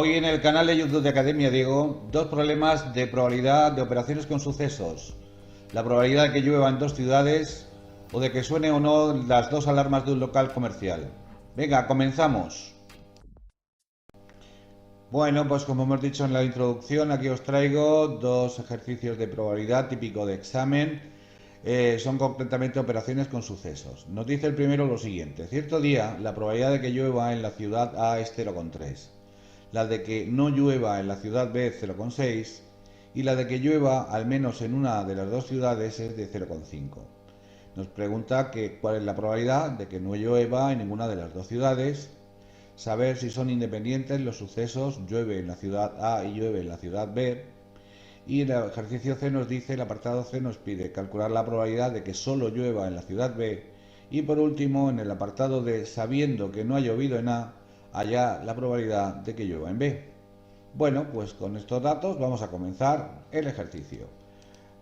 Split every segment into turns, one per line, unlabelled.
Hoy en el canal de YouTube de Academia Diego, dos problemas de probabilidad de operaciones con sucesos. La probabilidad de que llueva en dos ciudades o de que suene o no las dos alarmas de un local comercial. Venga, comenzamos. Bueno, pues como hemos dicho en la introducción, aquí os traigo dos ejercicios de probabilidad típico de examen. Son concretamente operaciones con sucesos. Nos dice el primero lo siguiente: cierto día la probabilidad de que llueva en la ciudad A es 0,3, la de que no llueva en la ciudad B 0,6 y la de que llueva al menos en una de las dos ciudades es de 0,5. Nos pregunta cuál es la probabilidad de que no llueva en ninguna de las dos ciudades, saber si son independientes los sucesos, llueve en la ciudad A y llueve en la ciudad B, y en el ejercicio C nos dice, el apartado C nos pide calcular la probabilidad de que solo llueva en la ciudad B, y por último en el apartado D, sabiendo que no ha llovido en A, hallar la probabilidad de que llueva en B. Bueno, pues con estos datos vamos a comenzar el ejercicio.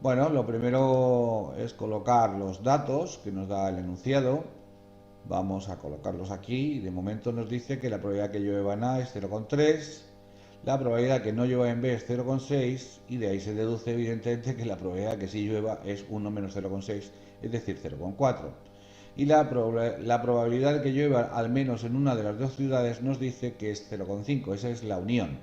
Bueno, lo primero es colocar los datos que nos da el enunciado. Vamos a colocarlos aquí y de momento nos dice que la probabilidad de que llueva en A es 0,3, la probabilidad de que no llueva en B es 0,6 y de ahí se deduce evidentemente que la probabilidad de que sí llueva es 1 menos 0,6, es decir 0,4. Y la probabilidad de que llueva al menos en una de las dos ciudades nos dice que es 0,5, esa es la unión.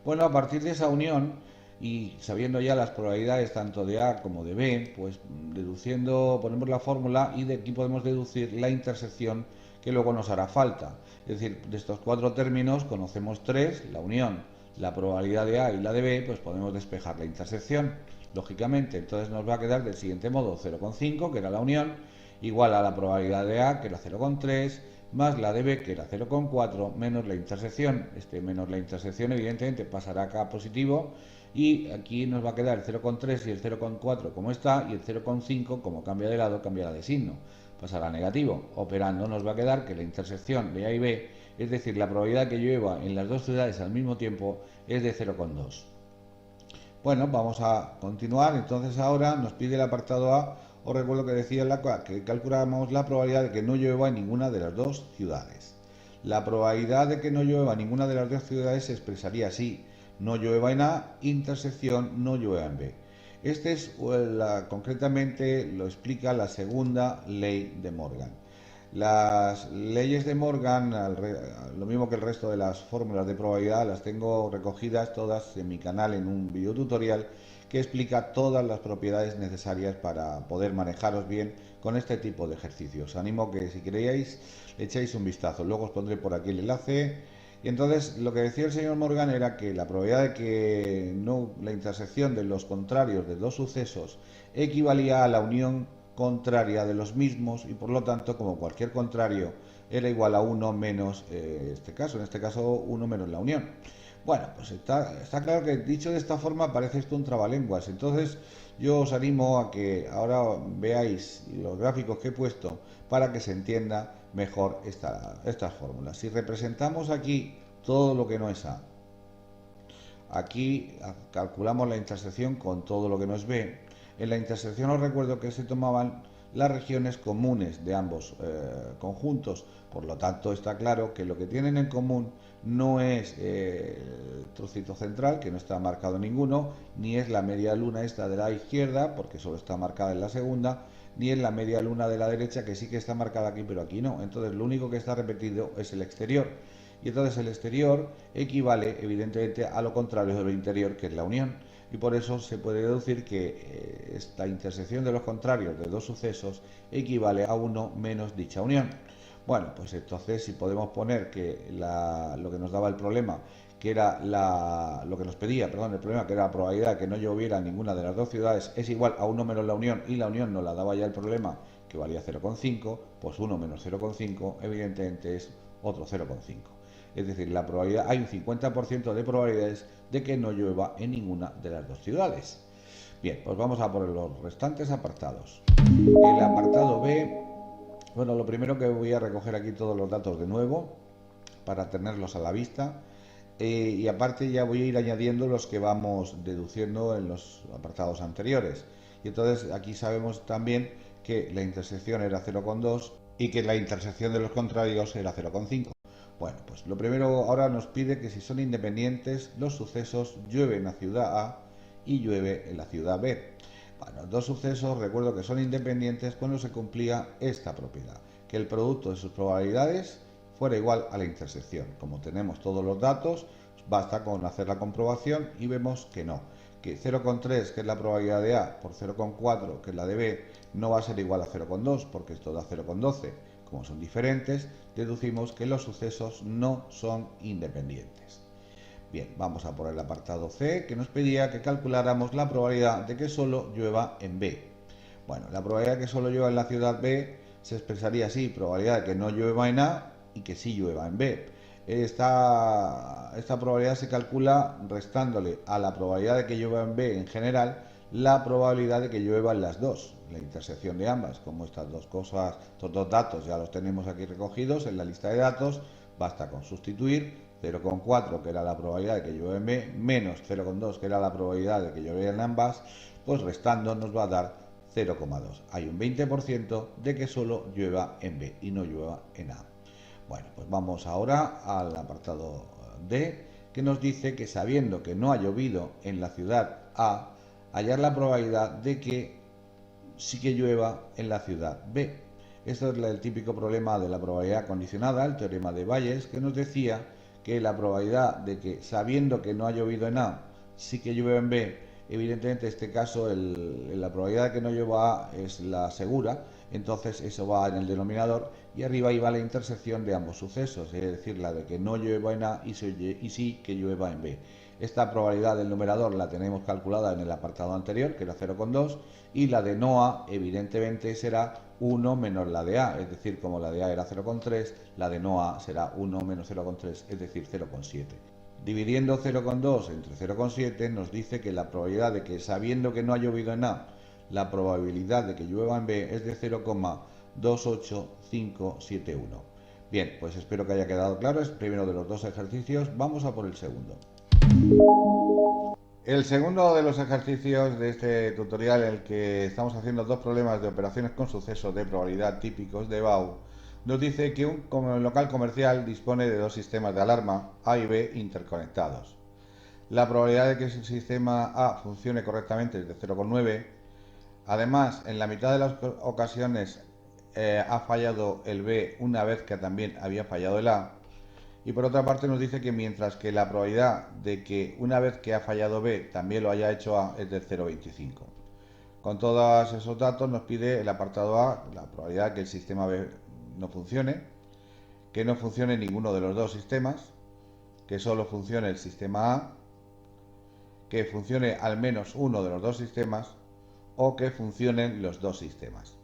Bueno, a partir de esa unión y sabiendo ya las probabilidades tanto de A como de B, pues deduciendo, ponemos la fórmula y de aquí podemos deducir la intersección que luego nos hará falta. Es decir, de estos cuatro términos conocemos tres: la unión, la probabilidad de A y la de B, pues podemos despejar la intersección, lógicamente. Entonces nos va a quedar del siguiente modo: 0,5, que era la unión, igual a la probabilidad de A, que era 0,3, más la de B, que era 0,4, menos la intersección. Menos la intersección evidentemente pasará acá a positivo y aquí nos va a quedar el 0,3 y el 0,4 como está, y el 0,5 como cambia de lado cambiará de signo, pasará a negativo. Operando nos va a quedar que la intersección de A y B, es decir, la probabilidad que llueva en las dos ciudades al mismo tiempo, es de 0,2. Bueno, vamos a continuar. Entonces ahora nos pide el apartado A. Os recuerdo que decía que calculamos la probabilidad de que no llueva en ninguna de las dos ciudades. La probabilidad de que no llueva en ninguna de las dos ciudades se expresaría así: no llueva en A, intersección, no llueva en B. Este es concretamente lo explica la segunda ley de Morgan. Las leyes de Morgan, lo mismo que el resto de las fórmulas de probabilidad, las tengo recogidas todas en mi canal en un video tutorial que explica todas las propiedades necesarias para poder manejaros bien con este tipo de ejercicios. Os animo que si queréis le echéis un vistazo. Luego os pondré por aquí el enlace. Y entonces lo que decía el señor Morgan era que la probabilidad de que la intersección de los contrarios de dos sucesos equivalía a la unión contraria de los mismos, y por lo tanto, como cualquier contrario era igual a 1 menos en este caso 1 menos la unión. Bueno, pues está claro que dicho de esta forma parece esto un trabalenguas. Entonces yo os animo a que ahora veáis los gráficos que he puesto para que se entienda mejor estas fórmulas. Si representamos aquí todo lo que no es A, aquí calculamos la intersección con todo lo que no es B. En la intersección os recuerdo que se tomaban las regiones comunes de ambos conjuntos. Por lo tanto, está claro que lo que tienen en común no es el trocito central, que no está marcado ninguno, ni es la media luna esta de la izquierda, porque solo está marcada en la segunda, ni es la media luna de la derecha, que sí que está marcada aquí, pero aquí no. Entonces, lo único que está repetido es el exterior. Y entonces el exterior equivale evidentemente a lo contrario de lo interior, que es la unión. Y por eso se puede deducir que esta intersección de los contrarios de dos sucesos equivale a 1 menos dicha unión. Bueno, pues entonces si podemos poner que lo que nos daba el problema, que era lo que nos pedía, perdón, el problema que era la probabilidad de que no lloviera en ninguna de las dos ciudades es igual a 1 menos la unión, y la unión nos la daba ya el problema, que valía 0,5, pues 1 menos 0,5 evidentemente es otro 0,5. Es decir, la probabilidad, hay un 50% de probabilidades de que no llueva en ninguna de las dos ciudades. Bien, pues vamos a por los restantes apartados. El apartado B, bueno, lo primero que voy a recoger aquí todos los datos de nuevo para tenerlos a la vista. Y aparte ya voy a ir añadiendo los que vamos deduciendo en los apartados anteriores. Y entonces aquí sabemos también que la intersección era 0,2 y que la intersección de los contrarios era 0,5. Bueno, pues lo primero ahora nos pide que si son independientes los sucesos llueve en la ciudad A y llueve en la ciudad B. Bueno, dos sucesos, recuerdo que son independientes cuando se cumplía esta propiedad, que el producto de sus probabilidades fuera igual a la intersección. Como tenemos todos los datos, basta con hacer la comprobación y vemos que no, que 0,3, que es la probabilidad de A, por 0,4, que es la de B, no va a ser igual a 0,2, porque esto da 0,12. Como son diferentes, deducimos que los sucesos no son independientes. Bien, vamos a por el apartado C, que nos pedía que calculáramos la probabilidad de que solo llueva en B. Bueno, la probabilidad de que solo llueva en la ciudad B se expresaría así: probabilidad de que no llueva en A y que sí llueva en B. Esta probabilidad se calcula restándole a la probabilidad de que llueva en B en general la probabilidad de que llueva en las dos, la intersección de ambas. Como estas dos cosas, estos dos datos ya los tenemos aquí recogidos en la lista de datos, basta con sustituir 0,4, que era la probabilidad de que llueva en B, menos 0,2, que era la probabilidad de que llueva en ambas, pues restando nos va a dar 0,2. Hay un 20% de que solo llueva en B y no llueva en A. Bueno, pues vamos ahora al apartado D, que nos dice que sabiendo que no ha llovido en la ciudad A, hallar la probabilidad de que sí que llueva en la ciudad B. Esto es el típico problema de la probabilidad condicionada, el teorema de Bayes, que nos decía que la probabilidad de que sabiendo que no ha llovido en A, sí que llueve en B, evidentemente en este caso la probabilidad de que no llueva A es la segura, entonces eso va en el denominador y arriba iba la intersección de ambos sucesos, es decir, la de que no llueva en A y sí que llueva en B. Esta probabilidad del numerador la tenemos calculada en el apartado anterior, que era 0,2, y la de no A evidentemente será 1 menos la de A, es decir, como la de A era 0,3, la de no A será 1 menos 0,3, es decir, 0,7. Dividiendo 0,2 entre 0,7 nos dice que la probabilidad de que, sabiendo que no ha llovido en A, la probabilidad de que llueva en B es de 0,28571. Bien, pues espero que haya quedado claro. Es el primero de los dos ejercicios. Vamos a por el segundo. El segundo de los ejercicios de este tutorial, en el que estamos haciendo dos problemas de operaciones con sucesos de probabilidad típicos de BAU, nos dice que un local comercial dispone de dos sistemas de alarma A y B interconectados. La probabilidad de que el sistema A funcione correctamente es de 0,9. Además, en la mitad de las ocasiones ha fallado el B una vez que también había fallado el A. Y por otra parte nos dice que mientras que la probabilidad de que una vez que ha fallado B también lo haya hecho A es del 0,25. Con todos esos datos nos pide el apartado A la probabilidad de que el sistema B no funcione, que no funcione ninguno de los dos sistemas, que solo funcione el sistema A, que funcione al menos uno de los dos sistemas o que funcionen los dos sistemas.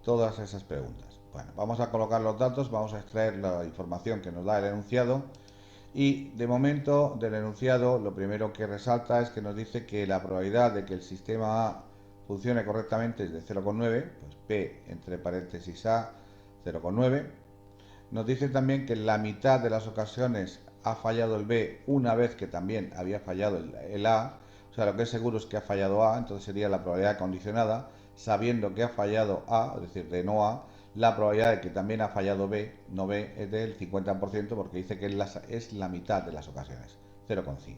Todas esas preguntas. Bueno, vamos a colocar los datos, vamos a extraer la información que nos da el enunciado. Y de momento del enunciado lo primero que resalta es que nos dice que la probabilidad de que el sistema A funcione correctamente es de 0,9, pues P entre paréntesis A 0,9. Nos dice también que en la mitad de las ocasiones ha fallado el B una vez que también había fallado el A, o sea, lo que es seguro es que ha fallado A, entonces sería la probabilidad condicionada, sabiendo que ha fallado A, es decir, de no A, la probabilidad de que también ha fallado B, no B, es del 50% porque dice que es la mitad de las ocasiones, 0,5.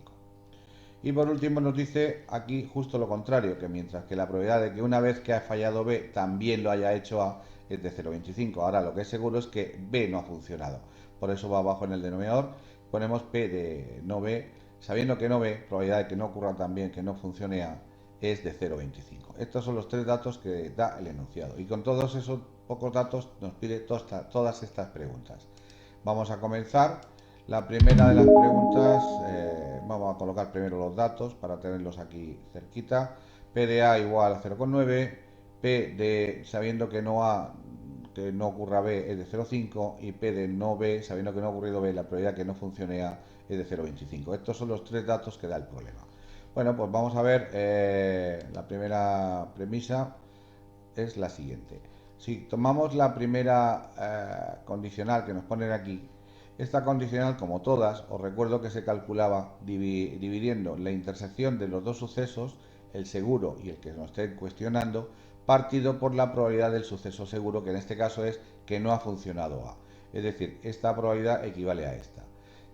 Y por último nos dice aquí justo lo contrario, que mientras que la probabilidad de que una vez que ha fallado B también lo haya hecho A es de 0,25. Ahora lo que es seguro es que B no ha funcionado. Por eso va abajo en el denominador. Ponemos P de no B, sabiendo que no B, probabilidad de que no ocurra también, que no funcione A, es de 0,25. Estos son los tres datos que da el enunciado. Y con todos esos pocos datos nos pide todas estas preguntas. Vamos a comenzar. La primera de las preguntas, vamos a colocar primero los datos para tenerlos aquí cerquita. P de A igual a 0,9, P de sabiendo que no A, que no ocurra B es de 0,5 y P de no B, sabiendo que no ha ocurrido B, la probabilidad que no funcione A es de 0,25. Estos son los tres datos que da el problema. Bueno, pues vamos a ver, la primera premisa es la siguiente. Si tomamos la primera condicional que nos ponen aquí, esta condicional, como todas, os recuerdo que se calculaba dividiendo la intersección de los dos sucesos, el seguro y el que nos estén cuestionando, partido por la probabilidad del suceso seguro, que en este caso es que no ha funcionado A. Es decir, esta probabilidad equivale a esta.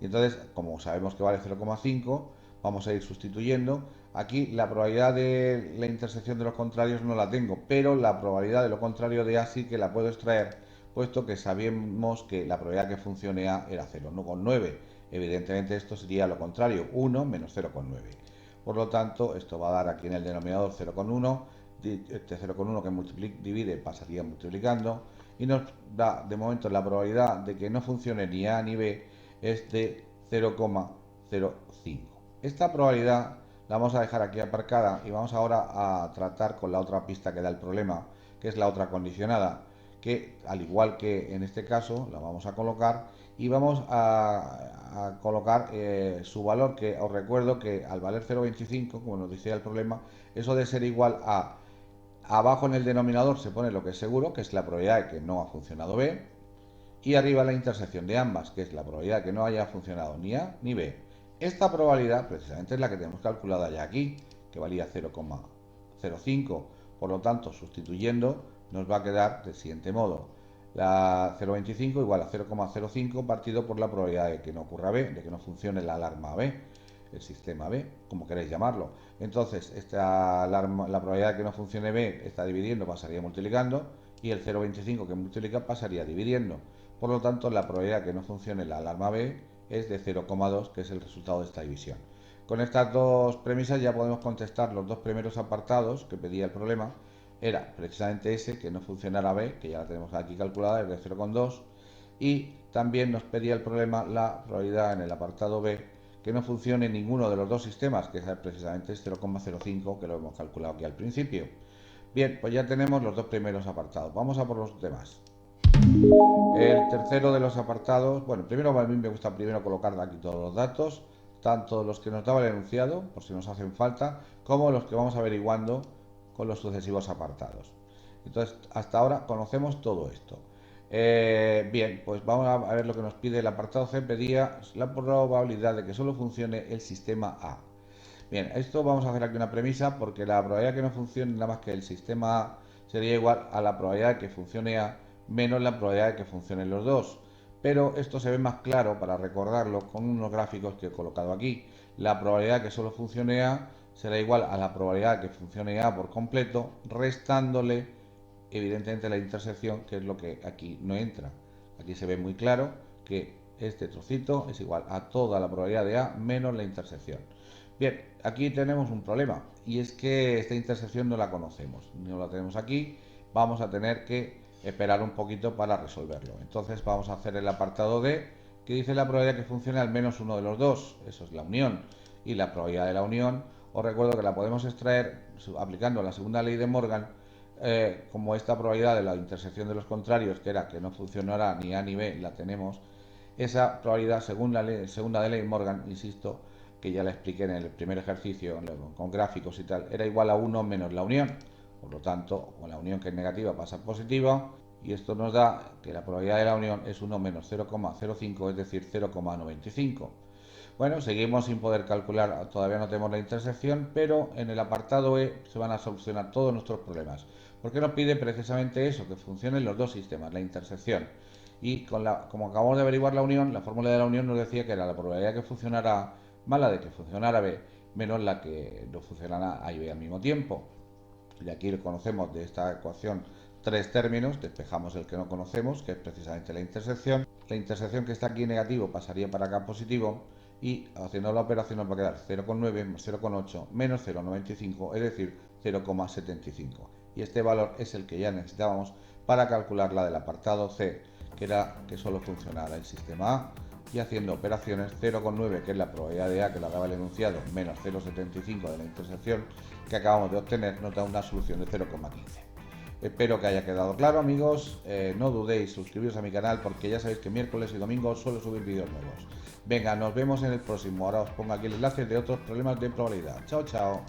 Y entonces, como sabemos que vale 0,5, vamos a ir sustituyendo. Aquí la probabilidad de la intersección de los contrarios no la tengo, pero la probabilidad de lo contrario de A sí que la puedo extraer, puesto que sabemos que la probabilidad que funcione A era 0,9. Evidentemente esto sería lo contrario, 1 menos 0,9. Por lo tanto, esto va a dar aquí en el denominador 0,1. Este 0,1 que divide pasaría multiplicando y nos da de momento la probabilidad de que no funcione ni A ni B es de 0,05. Esta probabilidad la vamos a dejar aquí aparcada y vamos ahora a tratar con la otra pista que da el problema, que es la otra condicionada, que al igual que en este caso la vamos a colocar y vamos a colocar su valor, que os recuerdo que al valer 0,25, como nos decía el problema, eso de ser igual a abajo en el denominador se pone lo que es seguro, que es la probabilidad de que no ha funcionado B, y arriba la intersección de ambas, que es la probabilidad de que no haya funcionado ni A ni B. Esta probabilidad precisamente es la que tenemos calculada ya aquí, que valía 0,05. Por lo tanto, sustituyendo, nos va a quedar del siguiente modo. La 0,25 igual a 0,05 partido por la probabilidad de que no ocurra B, de que no funcione la alarma B, el sistema B, como queréis llamarlo. Entonces, la probabilidad de que no funcione B está dividiendo, pasaría multiplicando, y el 0,25 que multiplica pasaría dividiendo. Por lo tanto, la probabilidad de que no funcione la alarma B es de 0,2, que es el resultado de esta división. Con estas dos premisas ya podemos contestar los dos primeros apartados que pedía el problema. Era precisamente ese, que no funcionara B, que ya la tenemos aquí calculada, es de 0,2. Y también nos pedía el problema la probabilidad en el apartado B que no funcione ninguno de los dos sistemas, que es precisamente 0,05, que lo hemos calculado aquí al principio. Bien, pues ya tenemos los dos primeros apartados. Vamos a por los demás. El tercero de los apartados, bueno, primero a mí me gusta primero colocar aquí todos los datos, tanto los que nos daba el enunciado, por si nos hacen falta, como los que vamos averiguando con los sucesivos apartados. Entonces, hasta ahora conocemos todo esto. Bien, pues vamos a ver lo que nos pide el apartado C. Pedía la probabilidad de que solo funcione el sistema A. Bien, esto vamos a hacer aquí una premisa, porque la probabilidad de que no funcione nada más que el sistema A sería igual a la probabilidad de que funcione A menos la probabilidad de que funcionen los dos. Pero esto se ve más claro para recordarlo con unos gráficos que he colocado aquí. La probabilidad de que solo funcione A será igual a la probabilidad de que funcione A por completo, restándole evidentemente la intersección, que es lo que aquí no entra. Aquí se ve muy claro que este trocito es igual a toda la probabilidad de A menos la intersección. Bien, aquí tenemos un problema, y es que esta intersección no la conocemos, no la tenemos aquí, vamos a tener que esperar un poquito para resolverlo. Entonces vamos a hacer el apartado D, que dice la probabilidad que funcione al menos uno de los dos, eso es la unión, y la probabilidad de la unión, os recuerdo que la podemos extraer aplicando la segunda ley de Morgan, como esta probabilidad de la intersección de los contrarios, que era que no funcionará ni A ni B, la tenemos, esa probabilidad según la segunda de ley de Morgan, insisto, que ya la expliqué en el primer ejercicio con gráficos y tal, era igual a 1 menos la unión. Por lo tanto, con la unión que es negativa pasa a positiva, y esto nos da que la probabilidad de la unión es 1 menos 0,05, es decir, 0,95. Bueno, seguimos sin poder calcular, todavía no tenemos la intersección, pero en el apartado E se van a solucionar todos nuestros problemas, porque nos pide precisamente eso, que funcionen los dos sistemas, la intersección. Y como acabamos de averiguar la unión, la fórmula de la unión nos decía que era la probabilidad de que funcionara más la de que funcionara B, menos la que no funcionara A y B al mismo tiempo. Y aquí conocemos de esta ecuación tres términos, despejamos el que no conocemos, que es precisamente la intersección. La intersección que está aquí negativo pasaría para acá positivo, y haciendo la operación nos va a quedar 0,9 más 0,8 menos 0,95, es decir, 0,75. Y este valor es el que ya necesitábamos para calcular la del apartado C, que era que solo funcionara el sistema A, y haciendo operaciones 0,9, que es la probabilidad de A que lo daba el enunciado, menos 0,75 de la intersección que acabamos de obtener, nos da una solución de 0,15. Espero que haya quedado claro, amigos. No dudéis, suscribiros a mi canal, porque ya sabéis que miércoles y domingo suelo subir vídeos nuevos. Venga, nos vemos en el próximo. Ahora os pongo aquí el enlace de otros problemas de probabilidad. Chao, chao.